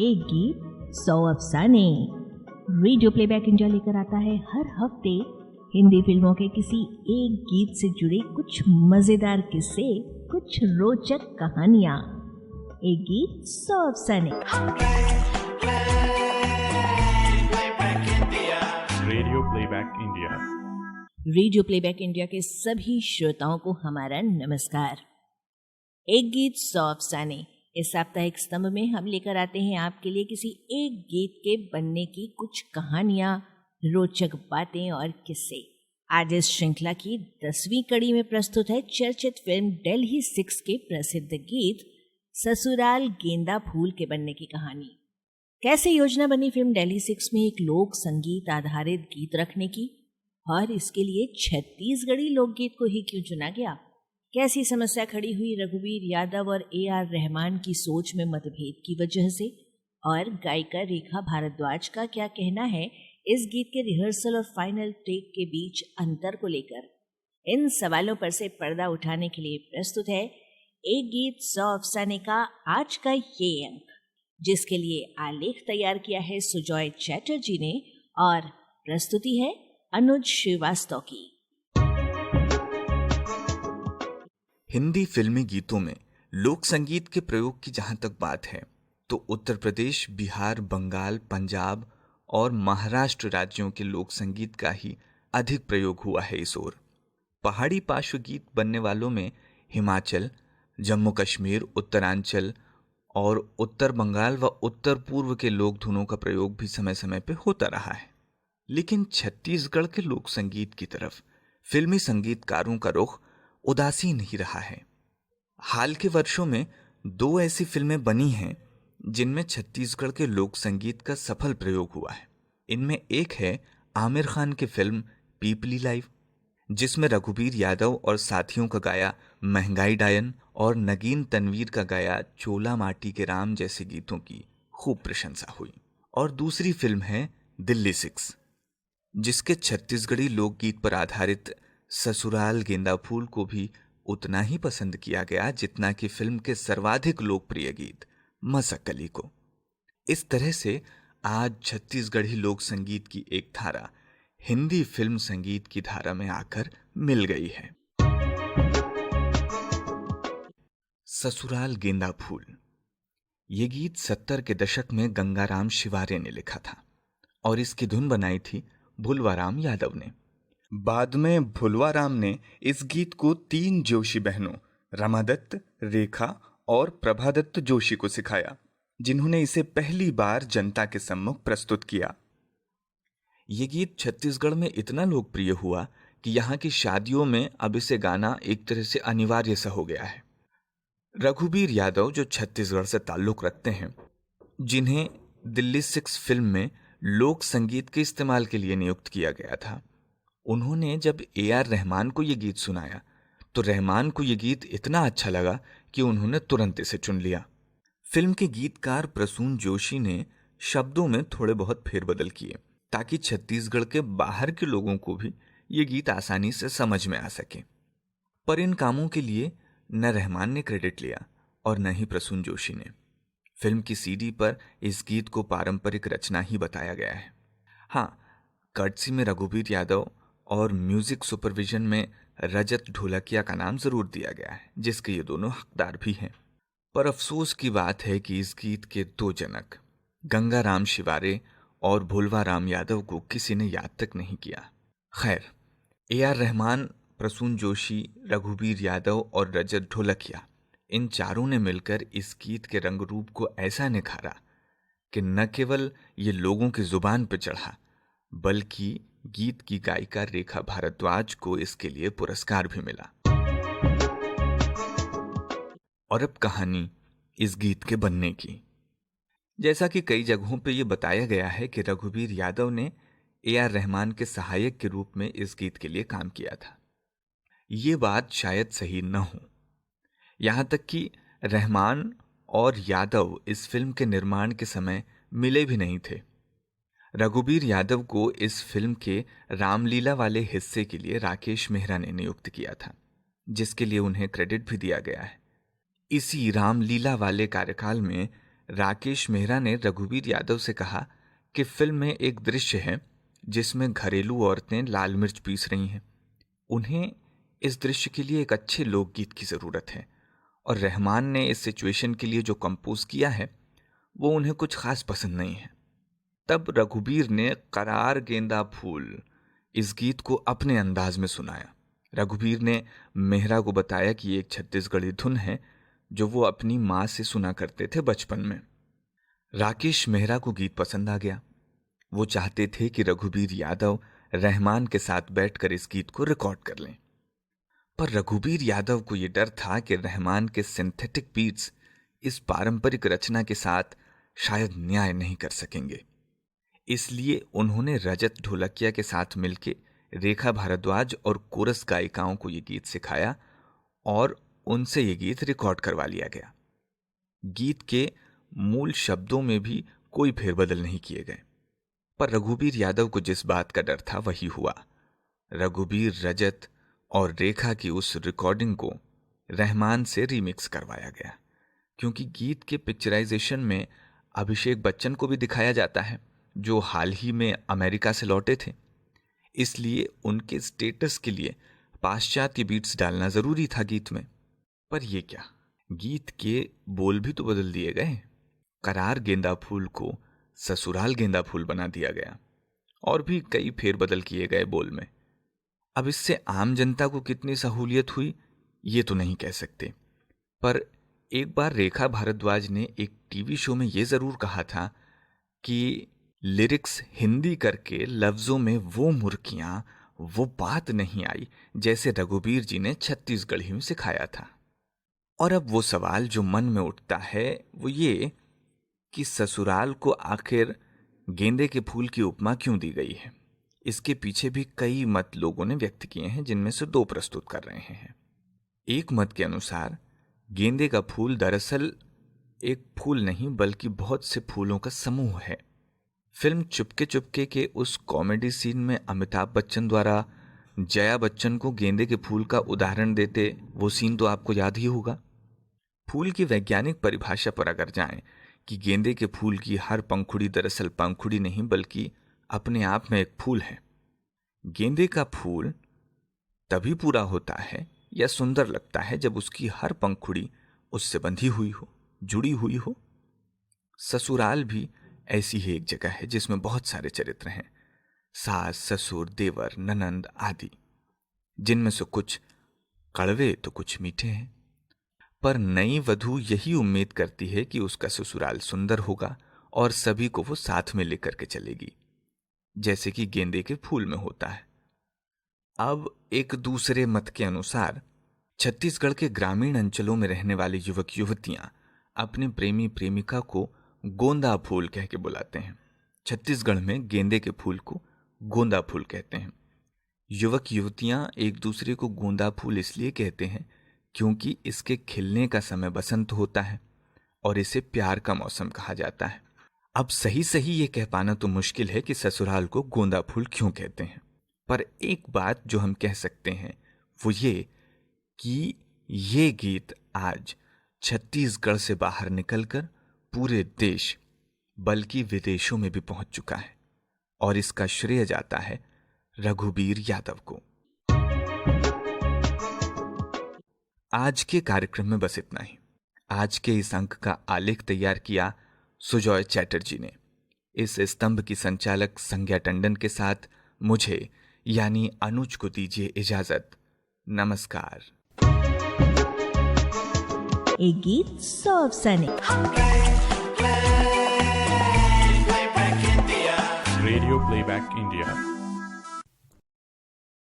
एक गीत 100 अफसाने। रेडियो प्लेबैक इंडिया लेकर आता है हर हफ्ते हिंदी फिल्मों के किसी एक गीत से जुड़े कुछ मजेदार किस्से, कुछ रोचक कहानियां। एक गीत 100 अफसाने। Radio playback India. Radio playback India के सभी श्रोताओं को हमारा नमस्कार। एक गीत 100 अफसाने, इस साप्ताहिक स्तंभ में हम लेकर आते हैं आपके लिए किसी एक गीत के बनने की कुछ कहानियां, रोचक बातें और किस्से। आज इस श्रृंखला की 10वीं कड़ी में प्रस्तुत है चर्चित फिल्म दिल्ली 6 के प्रसिद्ध गीत ससुराल गेंदा फूल के बनने की कहानी। कैसे योजना बनी फिल्म दिल्ली 6 में एक लोक संगीत आधारित गीत रखने की, और इसके लिए छत्तीसगढ़ी लोकगीत को ही क्यों चुना गया। कैसी समस्या खड़ी हुई रघुवीर यादव और AR रहमान की सोच में मतभेद की वजह से, और गायिका रेखा भारद्वाज का क्या कहना है इस गीत के रिहर्सल और फाइनल टेक के बीच अंतर को लेकर। इन सवालों पर से पर्दा उठाने के लिए प्रस्तुत है एक गीत 100 अफसाने का आज का ये अंक, जिसके लिए आलेख तैयार किया है सुजॉय चैटर्जी ने और प्रस्तुति है अनुज श्रीवास्तव की। हिंदी फिल्मी गीतों में लोक संगीत के प्रयोग की जहां तक बात है तो उत्तर प्रदेश, बिहार, बंगाल, पंजाब और महाराष्ट्र राज्यों के लोक संगीत का ही अधिक प्रयोग हुआ है इस ओर। पहाड़ी पार्श्व गीत बनने वालों में हिमाचल, जम्मू कश्मीर, उत्तरांचल और उत्तर बंगाल व उत्तर पूर्व के लोक धुनों का प्रयोग भी समय समय पर होता रहा है। लेकिन छत्तीसगढ़ के लोक संगीत की तरफ फिल्मी संगीतकारों का रुख उदासीन ही रहा है। हाल के वर्षों में 2 ऐसी फिल्में बनी हैं जिनमें छत्तीसगढ़ के लोक संगीत का सफल प्रयोग हुआ है। इनमें एक है आमिर खान की फिल्म पीपली लाइव, जिसमें रघुवीर यादव और साथियों का गाया महंगाई डायन और नगीन तनवीर का गाया चोला माटी के राम जैसे गीतों की खूब प्रशंसा हुई। और दूसरी फिल्म है दिल्ली 6, जिसके छत्तीसगढ़ी लोकगीत पर आधारित ससुराल गेंदा फूल को भी उतना ही पसंद किया गया जितना कि फिल्म के सर्वाधिक लोकप्रिय गीत मसक्कली को। इस तरह से आज छत्तीसगढ़ी लोक संगीत की एक धारा हिंदी फिल्म संगीत की धारा में आकर मिल गई है। ससुराल गेंदा फूल, ये गीत 70 के दशक में गंगाराम शिवारे ने लिखा था और इसकी धुन बनाई थी भुलवाराम यादव ने। बाद में भुलवाराम ने इस गीत को 3 जोशी बहनों रमादत्त, रेखा और प्रभादत्त जोशी को सिखाया, जिन्होंने इसे पहली बार जनता के सम्मुख प्रस्तुत किया। ये गीत छत्तीसगढ़ में इतना लोकप्रिय हुआ कि यहाँ की शादियों में अब इसे गाना एक तरह से अनिवार्य सा हो गया है। रघुवीर यादव, जो छत्तीसगढ़ से ताल्लुक रखते हैं, जिन्हें दिल्ली 6 फिल्म में लोक संगीत के इस्तेमाल के लिए नियुक्त किया गया था, उन्होंने जब AR रहमान को यह गीत सुनाया तो रहमान को यह गीत इतना अच्छा लगा कि उन्होंने तुरंत इसे चुन लिया। फिल्म के गीतकार प्रसून जोशी ने शब्दों में थोड़े बहुत फेरबदल किए ताकि छत्तीसगढ़ के बाहर के लोगों को भी ये गीत आसानी से समझ में आ सके। पर इन कामों के लिए न रहमान ने क्रेडिट लिया और न ही प्रसून जोशी ने। फिल्म की CD पर इस गीत को पारंपरिक रचना ही बताया गया है। हाँ, कर्टसी में रघुवीर यादव और म्यूजिक सुपरविजन में रजत ढोलकिया का नाम जरूर दिया गया है, जिसके ये दोनों हकदार भी हैं। पर अफसोस की बात है कि इस गीत के 2 जनक गंगाराम शिवारे और भुलवाराम यादव को किसी ने याद तक नहीं किया। खैर, AR रहमान, प्रसून जोशी, रघुवीर यादव और रजत ढोलकिया, इन चारों ने मिलकर इस गीत के रंग रूप को ऐसा निखारा कि न केवल ये लोगों की जुबान पर चढ़ा, बल्कि गीत की गायिका रेखा भारद्वाज को इसके लिए पुरस्कार भी मिला। और अब कहानी इस गीत के बनने की। जैसा कि कई जगहों पे ये बताया गया है कि रघुवीर यादव ने AR रहमान के सहायक के रूप में इस गीत के लिए काम किया था। ये बात शायद सही न हो, यहां तक कि रहमान और यादव इस फिल्म के निर्माण के समय मिले भी नहीं थे। रघुवीर यादव को इस फिल्म के रामलीला वाले हिस्से के लिए राकेश मेहरा ने नियुक्त किया था, जिसके लिए उन्हें क्रेडिट भी दिया गया है। इसी रामलीला वाले कार्यकाल में राकेश मेहरा ने रघुवीर यादव से कहा कि फिल्म में एक दृश्य है जिसमें घरेलू औरतें लाल मिर्च पीस रही हैं। उन्हें इस दृश्य के लिए एक अच्छे लोकगीत की ज़रूरत है और रहमान ने इस सिचुएशन के लिए जो कंपोज किया है वो उन्हें कुछ खास पसंद नहीं है। तब रघुवीर ने करार गेंदा फूल इस गीत को अपने अंदाज में सुनाया। रघुवीर ने मेहरा को बताया कि ये एक छत्तीसगढ़ी धुन है जो वो अपनी माँ से सुना करते थे बचपन में। राकेश मेहरा को गीत पसंद आ गया। वो चाहते थे कि रघुवीर यादव रहमान के साथ बैठकर इस गीत को रिकॉर्ड कर लें, पर रघुवीर यादव को ये डर था कि रहमान के सिंथेटिक बीट्स इस पारंपरिक रचना के साथ शायद न्याय नहीं कर सकेंगे। इसलिए उन्होंने रजत ढोलकिया के साथ मिलकर रेखा भारद्वाज और कोरस गायिकाओं को ये गीत सिखाया और उनसे ये गीत रिकॉर्ड करवा लिया गया। गीत के मूल शब्दों में भी कोई फेरबदल नहीं किए गए, पर रघुवीर यादव को जिस बात का डर था वही हुआ। रघुवीर रजत और रेखा की उस रिकॉर्डिंग को रहमान से रीमिक्स करवाया गया, क्योंकि गीत के पिक्चराइजेशन में अभिषेक बच्चन को भी दिखाया जाता है जो हाल ही में अमेरिका से लौटे थे। इसलिए उनके स्टेटस के लिए पाश्चात्य बीट्स डालना जरूरी था गीत में। पर ये क्या, गीत के बोल भी तो बदल दिए गए। करार गेंदा फूल को ससुराल गेंदा फूल बना दिया गया और भी कई फेरबदल किए गए बोल में। अब इससे आम जनता को कितनी सहूलियत हुई ये तो नहीं कह सकते, पर एक बार रेखा भारद्वाज ने एक टीवी शो में ये जरूर कहा था कि लिरिक्स हिंदी करके लफ्जों में वो मुर्कियां, वो बात नहीं आई जैसे रघुवीर जी ने छत्तीसगढ़ी में सिखाया था। और अब वो सवाल जो मन में उठता है वो ये कि ससुराल को आखिर गेंदे के फूल की उपमा क्यों दी गई है। इसके पीछे भी कई मत लोगों ने व्यक्त किए हैं, जिनमें से दो प्रस्तुत कर रहे हैं। एक मत के अनुसार गेंदे का फूल दरअसल एक फूल नहीं बल्कि बहुत से फूलों का समूह है। फिल्म चुपके चुपके के उस कॉमेडी सीन में अमिताभ बच्चन द्वारा जया बच्चन को गेंदे के फूल का उदाहरण देते वो सीन तो आपको याद ही होगा। फूल की वैज्ञानिक परिभाषा पर अगर जाएं कि गेंदे के फूल की हर पंखुड़ी दरअसल पंखुड़ी नहीं बल्कि अपने आप में एक फूल है। गेंदे का फूल तभी पूरा होता है या सुंदर लगता है जब उसकी हर पंखुड़ी उससे बंधी हुई हो, जुड़ी हुई हो। ससुराल भी ऐसी ही एक जगह है जिसमें बहुत सारे चरित्र हैं, सास, ससुर, देवर, ननंद आदि, जिनमें से कुछ कड़वे तो कुछ मीठे हैं। पर नई वधू यही उम्मीद करती है कि उसका ससुराल सुंदर होगा और सभी को वो साथ में लेकर के चलेगी, जैसे कि गेंदे के फूल में होता है। अब एक दूसरे मत के अनुसार छत्तीसगढ़ के ग्रामीण अंचलों में रहने वाले युवक युवतियां अपने प्रेमी प्रेमिका को गोंदा फूल कह के बुलाते हैं। छत्तीसगढ़ में गेंदे के फूल को गोंदा फूल कहते हैं। युवक युवतियां एक दूसरे को गोंदा फूल इसलिए कहते हैं क्योंकि इसके खिलने का समय बसंत होता है और इसे प्यार का मौसम कहा जाता है। अब सही सही ये कह पाना तो मुश्किल है कि ससुराल को गोंदा फूल क्यों कहते हैं, पर एक बात जो हम कह सकते हैं वो ये कि ये गीत आज छत्तीसगढ़ से बाहर निकलकर पूरे देश बल्कि विदेशों में भी पहुंच चुका है और इसका श्रेय जाता है रघुवीर यादव को। आज के कार्यक्रम में बस इतना ही। आज के इस अंक का आलेख तैयार किया सुजॉय चैटर्जी ने। इस स्तंभ की संचालक संज्ञा टंडन के साथ मुझे यानी अनुज को दीजिए इजाजत। नमस्कार। एक गीत 100 अफसाने। Radio playback India